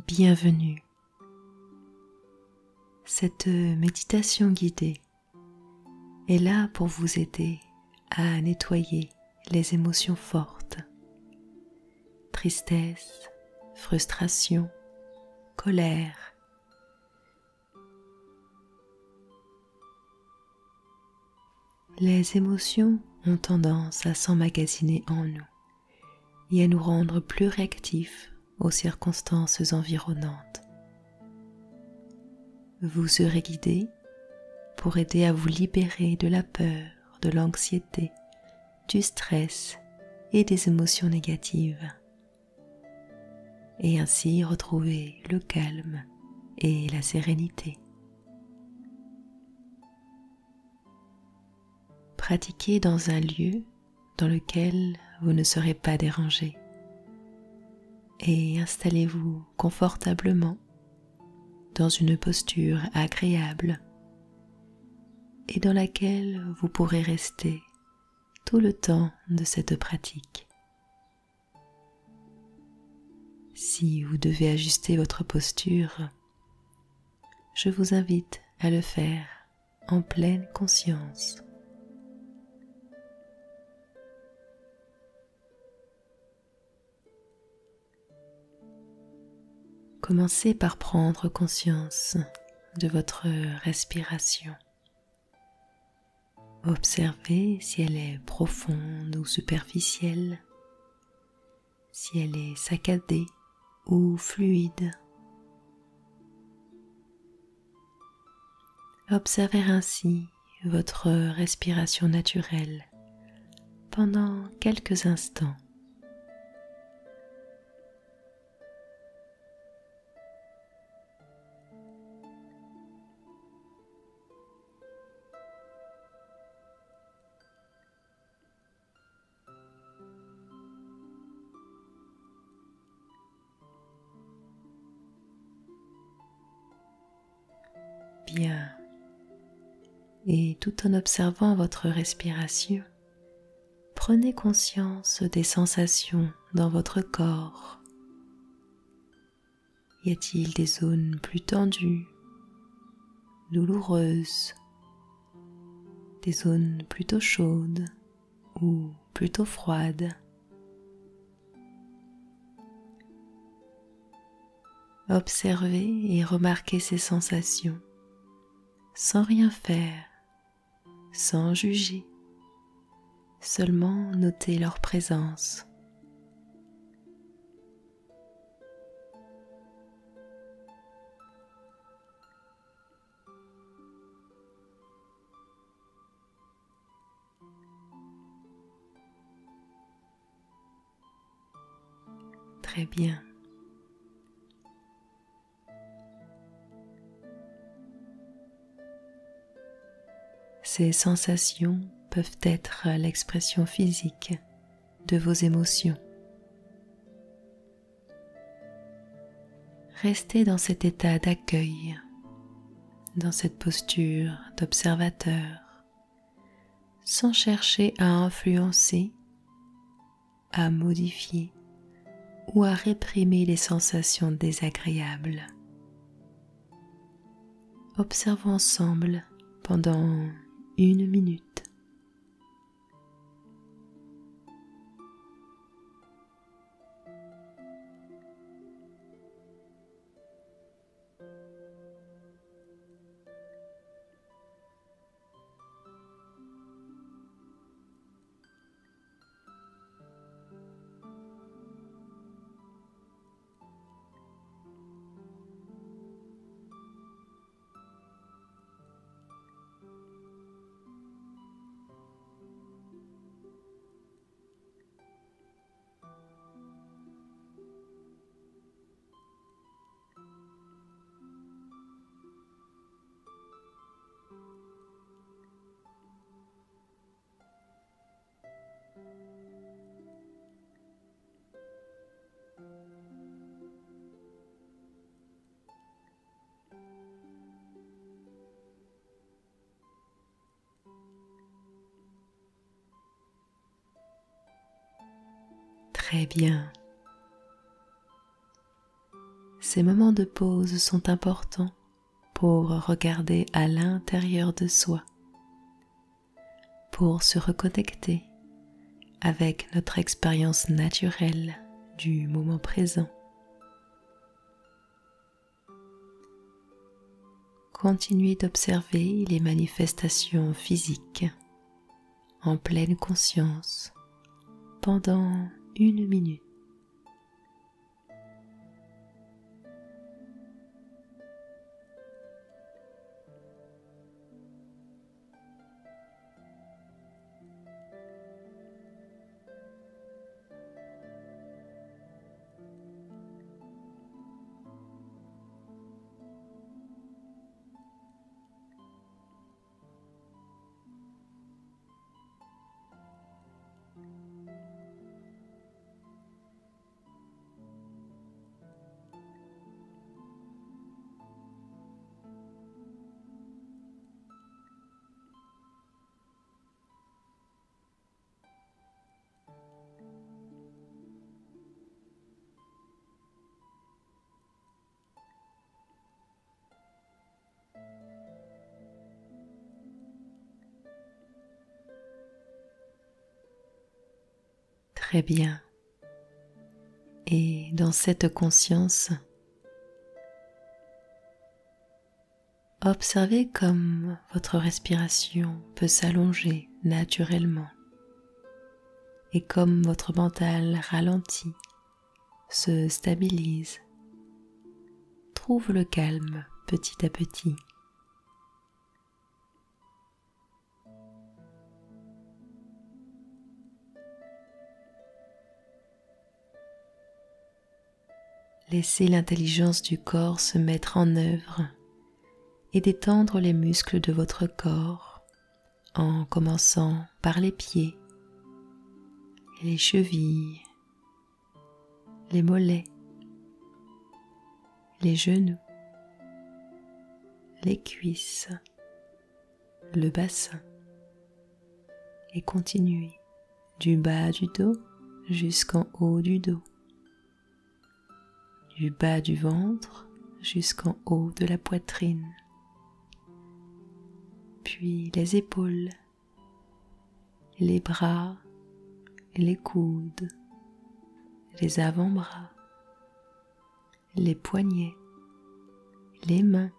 Bienvenue. Cette méditation guidée est là pour vous aider à nettoyer les émotions fortes, tristesse, frustration, colère. Les émotions ont tendance à s'emmagasiner en nous et à nous rendre plus réactifs aux circonstances environnantes. Vous serez guidé pour aider à vous libérer de la peur, de l'anxiété, du stress et des émotions négatives, et ainsi retrouver le calme et la sérénité. Pratiquez dans un lieu dans lequel vous ne serez pas dérangé et installez-vous confortablement dans une posture agréable et dans laquelle vous pourrez rester tout le temps de cette pratique. Si vous devez ajuster votre posture, je vous invite à le faire en pleine conscience. Commencez par prendre conscience de votre respiration. Observez si elle est profonde ou superficielle, si elle est saccadée ou fluide. Observez ainsi votre respiration naturelle pendant quelques instants. Bien. Et tout en observant votre respiration, prenez conscience des sensations dans votre corps. Y a-t-il des zones plus tendues, douloureuses, des zones plutôt chaudes ou plutôt froides? Observez et remarquez ces sensations sans rien faire, sans juger, seulement notez leur présence. Très bien. Ces sensations peuvent être l'expression physique de vos émotions. Restez dans cet état d'accueil, dans cette posture d'observateur, sans chercher à influencer, à modifier ou à réprimer les sensations désagréables. Observons ensemble pendant 1 minute. Très bien. ces moments de pause sont importants pour regarder à l'intérieur de soi, pour se reconnecter avec notre expérience naturelle du moment présent. Continuez d'observer les manifestations physiques en pleine conscience pendant 1 minute. Très bien. Et dans cette conscience, observez comme votre respiration peut s'allonger naturellement et comme votre mental ralentit, se stabilise, trouve le calme petit à petit. Laissez l'intelligence du corps se mettre en œuvre et détendre les muscles de votre corps en commençant par les pieds, les chevilles, les mollets, les genoux, les cuisses, le bassin et continuez du bas du dos jusqu'en haut du dos, du bas du ventre jusqu'en haut de la poitrine, puis les épaules, les bras, les coudes, les avant-bras, les poignets, les mains,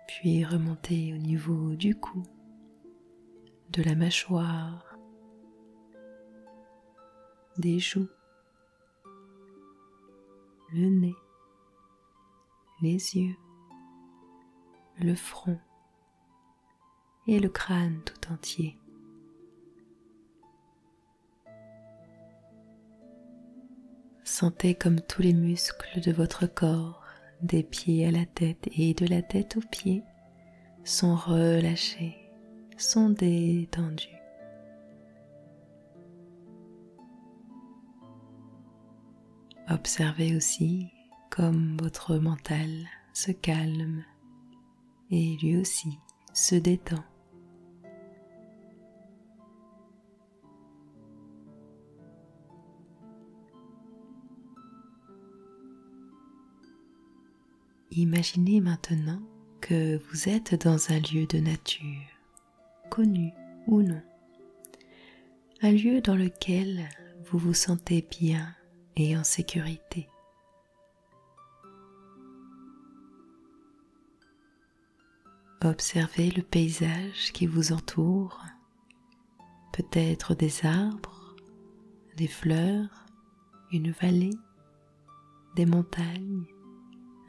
puis remontez au niveau du cou, de la mâchoire, des joues, le nez, les yeux, le front et le crâne tout entier. Sentez comme tous les muscles de votre corps, des pieds à la tête et de la tête aux pieds, sont relâchés, sont détendus. Observez aussi comme votre mental se calme et lui aussi se détend. Imaginez maintenant que vous êtes dans un lieu de nature, connu ou non, un lieu dans lequel vous vous sentez bien et en sécurité. Observez le paysage qui vous entoure, peut-être des arbres, des fleurs, une vallée, des montagnes,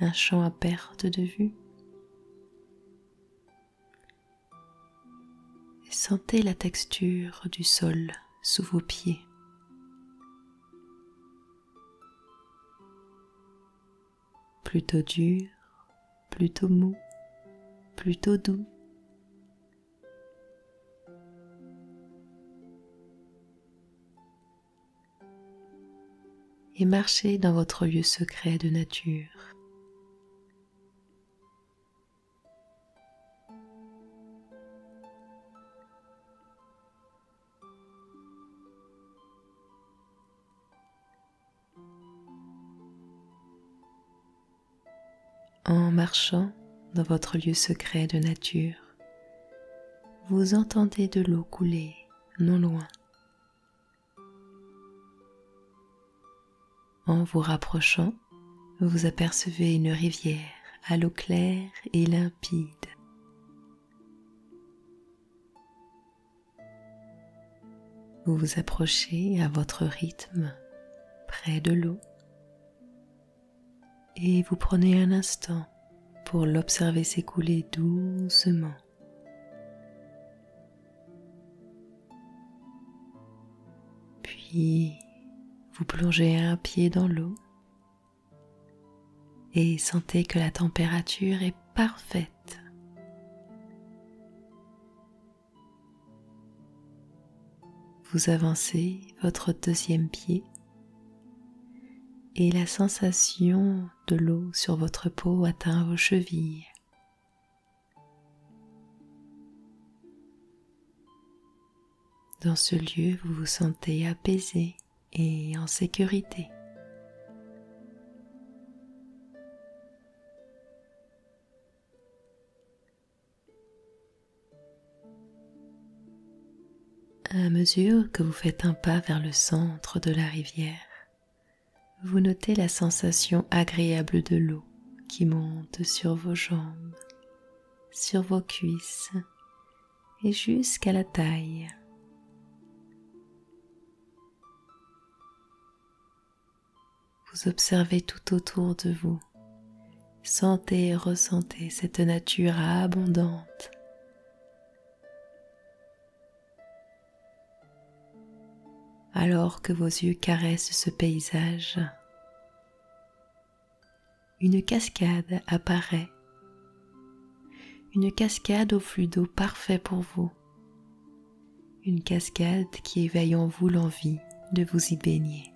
un champ à perte de vue. Et sentez la texture du sol sous vos pieds. Plutôt dur, plutôt mou, plutôt doux. Et marchez dans votre lieu secret de nature. marchant dans votre lieu secret de nature, vous entendez de l'eau couler non loin. En vous rapprochant, vous apercevez une rivière à l'eau claire et limpide. Vous vous approchez à votre rythme près de l'eau et vous prenez un instant pour l'observer s'écouler doucement. Puis vous plongez un pied dans l'eau et sentez que la température est parfaite. Vous avancez votre deuxième pied et la sensation de l'eau sur votre peau atteint vos chevilles. Dans ce lieu, vous vous sentez apaisé et en sécurité. À mesure que vous faites un pas vers le centre de la rivière, vous notez la sensation agréable de l'eau qui monte sur vos jambes, sur vos cuisses et jusqu'à la taille. Vous observez tout autour de vous, sentez et ressentez cette nature abondante. Alors que vos yeux caressent ce paysage, une cascade apparaît, une cascade au flux d'eau parfait pour vous, une cascade qui éveille en vous l'envie de vous y baigner.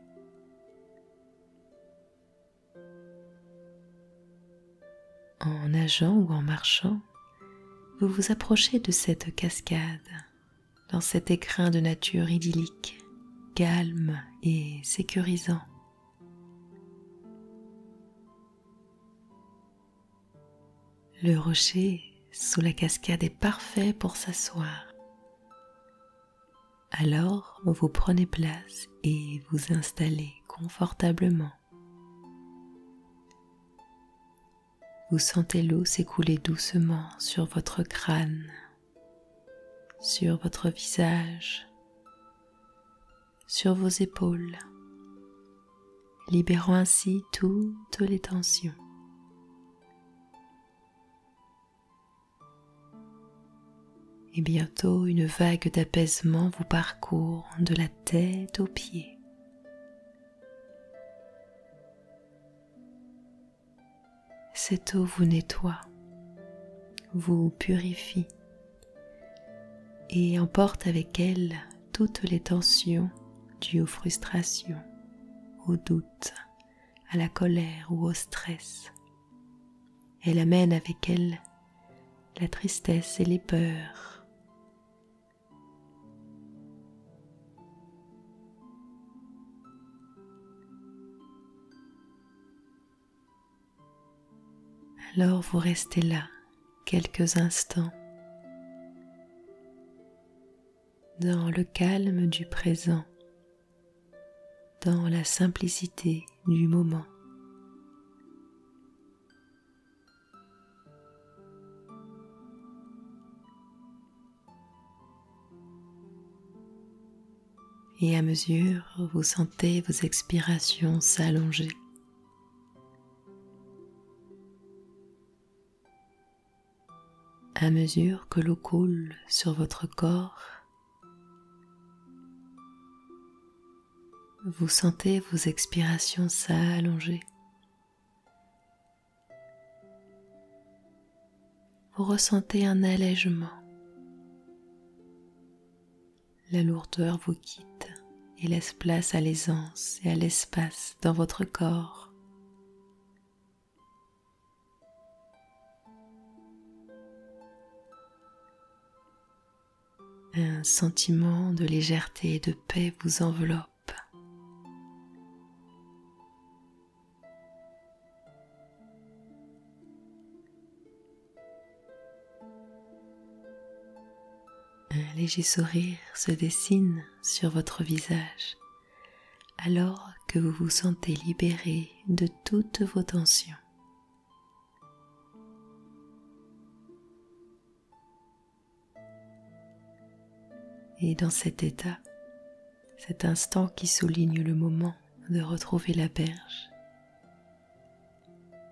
En nageant ou en marchant, vous vous approchez de cette cascade, dans cet écrin de nature idyllique, calme et sécurisant. Le rocher sous la cascade est parfait pour s'asseoir. Alors, vous prenez place et vous installez confortablement. Vous sentez l'eau s'écouler doucement sur votre crâne, sur votre visage, sur vos épaules, libérant ainsi toutes les tensions. Et bientôt, une vague d'apaisement vous parcourt de la tête aux pieds. Cette eau vous nettoie, vous purifie et emporte avec elle toutes les tensions dues aux frustrations, aux doutes, à la colère ou au stress. Elle amène avec elle la tristesse et les peurs. Alors vous restez là quelques instants, dans le calme du présent, dans la simplicité du moment. Et à mesure où vous sentez vos expirations s'allonger, à mesure que l'eau coule sur votre corps, vous sentez vos expirations s'allonger. Vous ressentez un allègement. La lourdeur vous quitte et laisse place à l'aisance et à l'espace dans votre corps. Un sentiment de légèreté et de paix vous enveloppe. léger sourire se dessine sur votre visage alors que vous vous sentez libéré de toutes vos tensions. Et dans cet état, cet instant qui souligne le moment de retrouver la berge,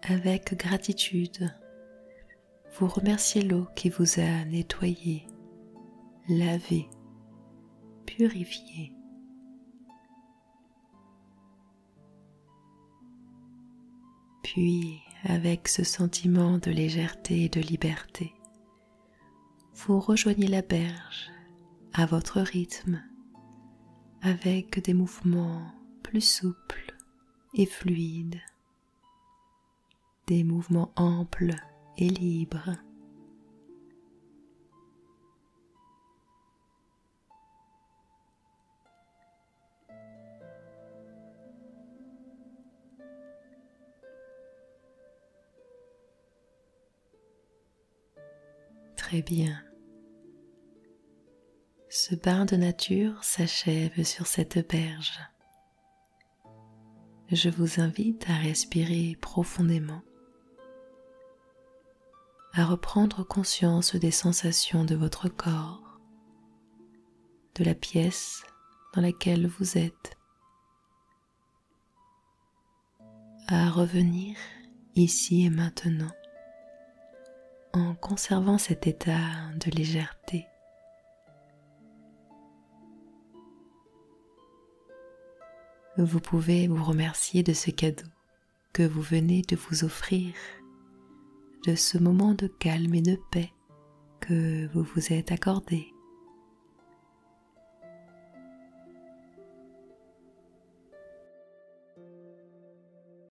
avec gratitude, vous remerciez l'eau qui vous a nettoyé, lavé, purifié. Puis, avec ce sentiment de légèreté et de liberté, vous rejoignez la berge à votre rythme, avec des mouvements plus souples et fluides, des mouvements amples et libres. Très bien. Ce bain de nature s'achève sur cette berge. Je vous invite à respirer profondément, à reprendre conscience des sensations de votre corps, de la pièce dans laquelle vous êtes, à revenir ici et maintenant en conservant cet état de légèreté. Vous pouvez vous remercier de ce cadeau que vous venez de vous offrir, de ce moment de calme et de paix que vous vous êtes accordé.